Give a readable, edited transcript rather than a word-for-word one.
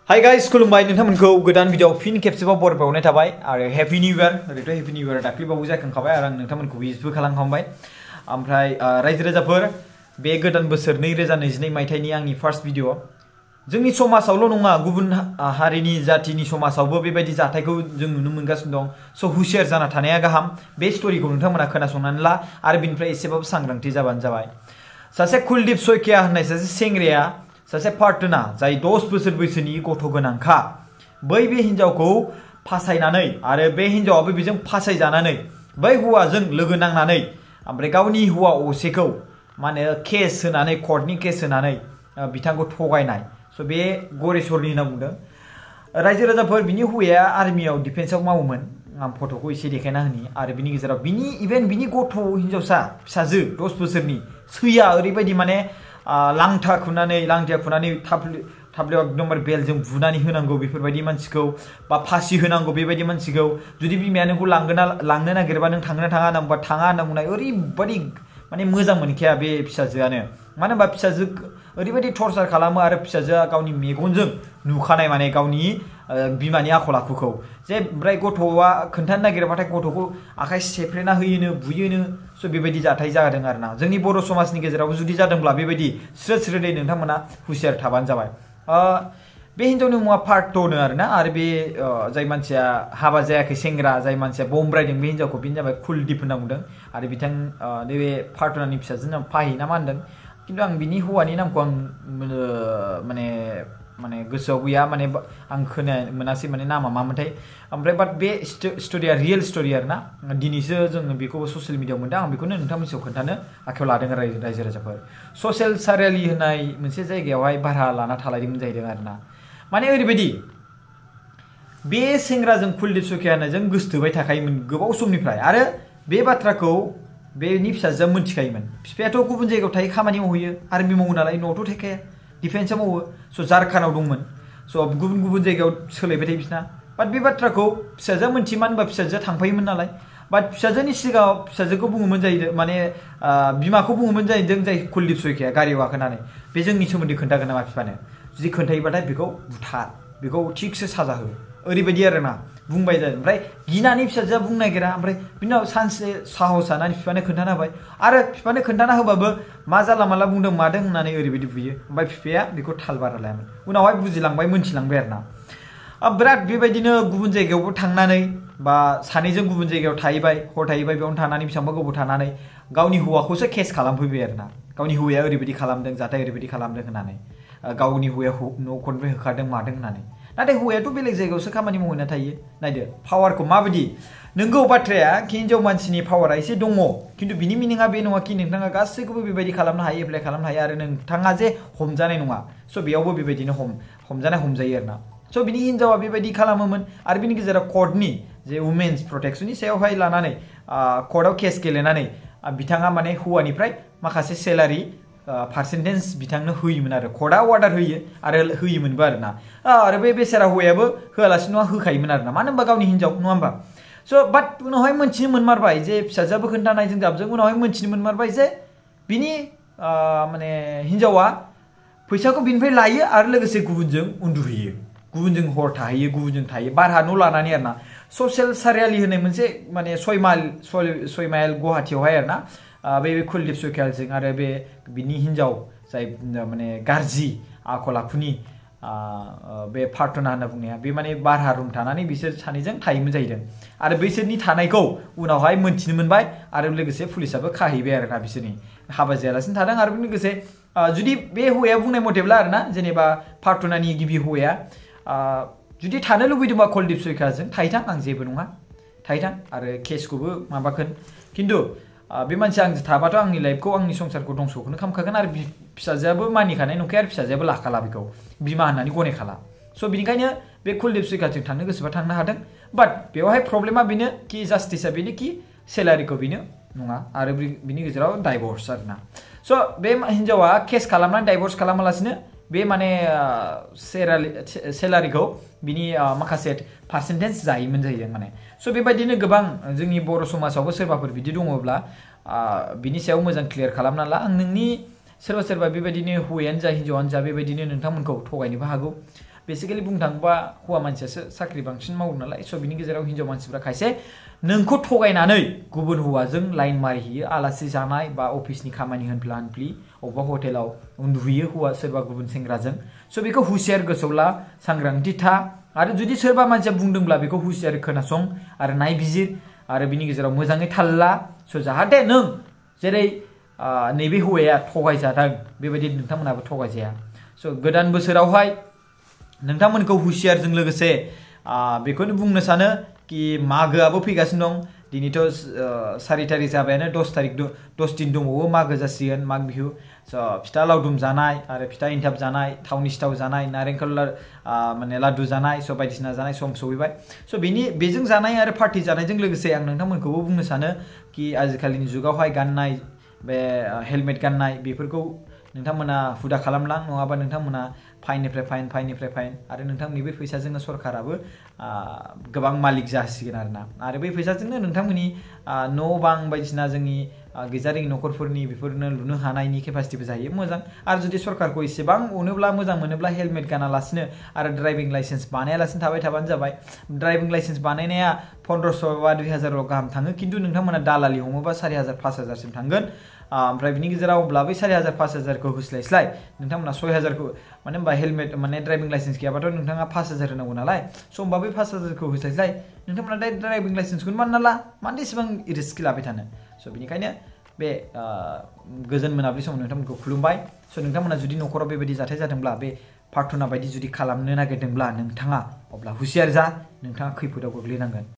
Hi guys, खुलुमबाय नोंथांमोनखौ गोदान video फिन खेबसेबाव बरायबावनाय थाबाय आरो हैप्पी न्यू इयार ओरैथ' हैप्पी न्यू इयार दाख्लैबावै जाखांखाबाय आरो आं नोंथांमोनखौ विशबो खालामखांबाय ओमफ्राय रायजो राजाफोर बे गोदान बोसोर 2022 मायथाइनि आंनि फार्स्ट भिडिअ जोंनि समाजावल' नङा गुबुन हारिनि जातिनि समाजावबो बेबायदि जाथायखौ जों नुनो मोनगासिनो दं स' हुसियार जाना थानाया गाहाम बे स्ट'रिखौ नोंथांमोना खोनासंनानै ला आरो बिनिफ्राय एसेबाबो सांग्रांथि जाबानो जाबाय सासे कुलदीप सैकिया होननाय सासे सेंग्राया सासे पार्टना जाय 10 बोसोर बैसोनि गथ' गोनांखा बै बे हिनजावखौ फासायनानै आरो बे हिनजावाबो बेजों फासायजानानै बै हौवाजों लोगो नांनानै ओमफ्राय गावनि हौवा असेखौ माने केस होनानै कर्टनि केस होनानै बिथांखौ थगायनाय स' बे गरेस्वरनि होनना बुंदों रायजो राजाफोर बिनि हौवाया आर्मियाव डिफेन्सआव मावोमोन आं फट'खौ एसे देखायना होनि आरो बिनि गेजेराव बिनि गथ' हिनजावसा फिसाजो 10 बोसोरनि सैया ओरैबायदि माने लांथिया खुनानै थाब्लियाव एकदमबारे बेलजों बुनानै होनांगौ बेफोरबायदि मानसिखौ बा फासि होनांगौ बेबायदि मानसिखौ जुदि बिमाया नोंखौ लांनो नागिरबा नों थांनो थाङा होनना थाङा होनना बुंनाय ओरैबायदि माने मोजां मोनखाया बे फिसाजोआनो मानो होनबा फिसाजो ओरैबायदि टर्चार खालामो आरो फिसाजोआ गावनि मेगनजों नुखानाय माने गावनि बिमानि आखल आखुखौ जे ओमफ्राय गथ'आ खोन्थानो नागिरबाथाय गथ'खौ आखाइ सेफ्रेना होयोनो बुयोनो स' बेबायदि जाथाय जादों आरोना जोंनि बर' समाजनि गेजेरावबो जुदि जादोंब्ला बेबायदि स्रोदै नोंथांमोना हुसियार थाबानो जाबाय बे हिनजावनि मुङा पार्टनो आरोना आरो बे जाय मानसिया हाबा जायाखै सेंग्रा जाय मानसिया बमब्रायदों बे हिनजावखौ बेनो जाबाय कुलदीप होनना बुंदों आरो बिथां नैबे पार्टनारनि फिसाजोनि नाम फाहि ना मा होनदों खिन्थु आं बिनि हौवानि नामखौ आं माने गोसोआव गैया माने आं खोनानो मोनासै माने नामा मामोनथाय ओमफ्राय बाट बे स्ट'रिया रियेल स्ट'रि आरोना दिनैसो जोङो बेखौबो ससियेल मिडियाआव मोनदों आं बेखौनो नोंथांमोननिसिम खोन्थानो आखायाव लादों रायजो राजाफोर ससियेल सारियालि होननाय मोनसे जायगायावहाय भारा लाना थालायदोंमोन जाहैदों आरोना माने ओरैबायदि बे सेंग्राजों कुलदीप सैकिया होननायजों गोसथोबाय थाखायोमोन गोबाव समनिफ्राय आरो बे बाथ्राखौ बेनि फिसाजोआ मोनथिखायोमोन बिफायाथ' गुबुन जायगायाव थायो खामानि मावहैयो आर्मि मावो नालाय न'आवथ' थाखाया डिफेन्सआव मावो स' झारखान्डआव दंमोन स' गुबुन जायगायाव सोलायबाय थायो बिसिना बाट बे बाथ्राखौ फिसाजोआ मोनथियो मानो होनबा फिसाजोआ थांफायोमोन नालाय बाट फिसाजोनि सिगाङाव फिसाजोखौ बुङोमोन जाहैदों माने बिमाखौ बुङोमोन जाहैदों जाय कुलदीप सैकिया गारियाव गाखोनानै बे जोंनि सोमोन्दै खोन्थागोन नामा बिफानो जुदि खोन्थायोबाथाय बेखौ बुथार बेखौ थिगसे साजा हो ओरैबायदि आरोना बुंबाय जादों ओमफ्राय गिनानै फिसाजोआ बुंनो नागिरा ओमफ्राय बिनाव सानसे साहस जानानै बिफानो खोन्थाना होबाय आरो बिफानो खोन्थाना होबाबो मा जाला माला बुंदों मादों होननानै ओरैबायदि बुयो ओमफ्य बिफाया बेखौ थाल बारा लायामोन उनावहाय बुजिलांबाय मोनथिलांबाय आरोना बिराद बेबायदिनो गुबुन जायगायावबो थांनानै बा सानैजों गुबुन जायगायाव थाहैबाय हर थाहैबाय बेयावनो थानानै बेसेबांबा गोबाव थानानै गावनि हौवाखौसो केस खालामफैबाय आरोना गावनि हौवाया ओरैबायदि खालामदों जाथाय ओरैबायदि खालामदों होननानै गावनि हौवाया न'खरनिफ्राय होखारदों मादों होननानै नाथाय हौवायाथ' बेलेग जायगायावसो खामानि मावहैना थायो नायदो पावारखौ माबायदि नोंगौ बाथ्राया हिनजाव मानसिनि पावारा एसे दङ खिन्थु बिनि मिनिङा बे नङा कि नोंथाङा गासैखौबो बेबायदि खालामनो हायो एप्लाइ खालामनो हायो आरो नोंथाङा जे हमजानाय नङा स' बेयावबो बेबायदिनो हमजायो आरोना स' बिनि हिनजावा बेबायदि खालामोमोन आरो बिनि गेजेराव कर्टनि जे वुमेन्स प्रटेक्सननि सायावहाय लानानै कर्टआव केस गेलेनानै बिथाङा माने हौवानिफ्राय माखासे सेलारि पार्सेन्टेज बिथांनो होयोमोन आरो कर्टआ अर्डार होयो आरो होयोमोनबो आरोना आरो बे बेसेरा हौवायाबो होआलासिनो नङा होखायोमोन आरोना मानो होनबा गावनि हिनजाव नङा होमबा स' बाट उनावहाय मोनथिनो मोनमारबाय जे फिसाजोआबो खोन्थानायजों जाबजों उनावहाय मोनथिनो मोनमारबाय जे बिनि माने हिनजावा फैसाखौ बिनिफ्राय लायो आरो लोगोसे गुबुनजों उन्दुहैयो गुबुनजों हर थाहैयो गुबुनजों थायो भारा न' लानानै आरोना ससियेल सारियालि होननाय मोनसे माने 6 माइल गुवाहाटियावहाय आरोना बे कुलदीप सैकियाजों आरो बिनि हिनजाव जाय माने गाज्रि आखल आखुनि बे पार्टना होनना बुंनाया बे माने भारा रुम थानानै बिसोर सानैजों थायोमोन जाहैदों आरो बैसोरनि थानायखौ उनावहाय मोनथिनो मोनबाय आरो लोगोसे पुलिसाबो खाहैबाय आरोना बिसोरनि हाबा जायालासिनो थादों आरो लोगोसे जुदि बे हौवाया बुंनाय मथेब्ला आरोना जेनेबा पार्टनानि गिबि हौवाया जुदि थानो लुबैदोंबा कुलदीप सैकियाजों थाहैथां आं जेबो नङा थाहैथां आरो केसखौबो माबागोन खिन्थु बे मानसिया आंजों थाबाथ' आंनि लाइफखौ आंनि संसारखौ दंस'खौनो खालामखागोन आरो फिसाजोआबो मानिखानाय नंखाया आरो फिसाजोआबो लाखाला बेखौ बिमा होननानै गनायखाला स' बिनिखायनो बे कुलदीप सैकियाजों थांनो गोसोबा थांनो हादों बाट बेवहाय प्रब्लेमा बेनो कि जास्टिसा बेनो कि सेलारिखौ बेनो नङा आरो बिनि गेजेराव डाइभर्स आरोना स' बे हिनजावा केस खालामनानै डाइभर्स खालामालासिनो बे माने सेलारिखौ बिनि माखासे पार्सेन्टेज जायोमोन जाहैदों माने स' बेबायदिनो गोबां जोंनि बर' समाजावबो सोरबाफोर बिदि दङब्ला बिनि सायाव मोजां क्लियार खालामना ला आं नोंनि सोरबा बेबायदिनो हौवायानो जा हिनजावानो जा बेबायदिनो नोंथांमोनखौ थगायनोबो हागौ बेसिकेलि बुंनो थाङोबा हौवा मानसियासो साख्रि बांसिन मावो नालाय स' बिनि गेजेराव हिनजाव मानसिफ्रा खायसे नोंखौ थगायनानै गुबुन हौवाजों लाइन मारिहैयो आलासि जानाय बा अफिसनि खामानि होनफ्ला होनफ्लि अबेबा हटेलाव उन्दुहैयो हौवा सोरबा गुबुन सेंग्राजों स' बेखौ हुसियार गोसोआव ला सांग्रांथि था आरो जुदि सोरबा मानसिया बुंदोंब्ला बेखौ हुसियार खोनासं आरो नायबिजिर आरो बिनि गेजेराव मोजाङै थाल ला स' जाहाथे नों जेरै नैबे हौवाया थगायजादों बेबायदि नोंथांमोनाबो थगायजाया स' गोदान बोसोरावहाय नोंथांमोनखौ हुसियारजों लोगोसे बेखौनो बुंनो सानो कि मागोआबो फैगासिनो दं दिनैथ' 4 तारिख जाबायानो 10 दिन दंबावो मागो जासिगोन माग बिहु स' फिथा लावदुम जानाय आरो फिथा एन्थाब जानाय थावनि सिथाव जानाय नारेंखल माने लादु जानाय स' बायदिसिना जानाय सम सफैबाय स' बेजों जानाय आरो पार्टि जानायजों लोगोसे आं नोंथांमोनखौबो बुंनो सानो कि आजिखालिनि जुगावहाय गाननाय बे हेलमेट गाननाय बेफोरखौ नोंथांमोना हुदा खालामलां नङाबा नोंथांमोना फाइननिफ्राय फाइन आरो नोंथांमोननि बे फैसाजोंनो सरकाराबो गोबां मालिक जासिगोन आरो बै फैसाजोंनो नोंथांमोननि न' बां बायदिसिना जोंनि गैजारोङि न'खरफोरनि बेफोरनो लुनो हानायनि केपासिटिबो जायो मोजां आरो जुदि सरकारखौ एसेबां अनोब्ला मोजां मोनोब्ला हेलमेट गानालासिनो आरो ड्राइभिं लाइसेन्स बानायालासिनो थाबाय थाबानो जाबाय ड्राइभिं लाइसेन्स बानायनाया 1500 बा 2000 गाहाम थाङो खिन्थु नोंथांमोना दालालि हमोबा 4000 5000 सिम थांगोन ओमफ्राय बिनि गेजेराव अब्ला बै 4000 5000 खौ होस्लायस्लाय नोंथांमोना 6000 खौ माने होनबा हेलमेट माने ड्राइभिं लाइसेन्स गैयाबाथ' नोंथाङा 5000 होनांगौ नालाय स' होमबा बै 5000 खौ होस्लायस्लाय नोंथांमोना दा ड्राइभिं लाइसेन्सखौनो बानायना ला मानो एसेबां रिस्क लाबाय थानो स' बिनिखायनो बे गोजोन मोनाबिलि समाव नोंथांमोनखौ खुलुमबाय स' नोंथांमोना जुदि न'खराव बेबायदि जाथाय जादोंब्ला बे पार्थना बायदि जुदि खालामनो नागिरदोंब्ला नोंथाङा अब्ला हुसियार जा नोंथाङा खैफोदाव गोग्लैनांगोन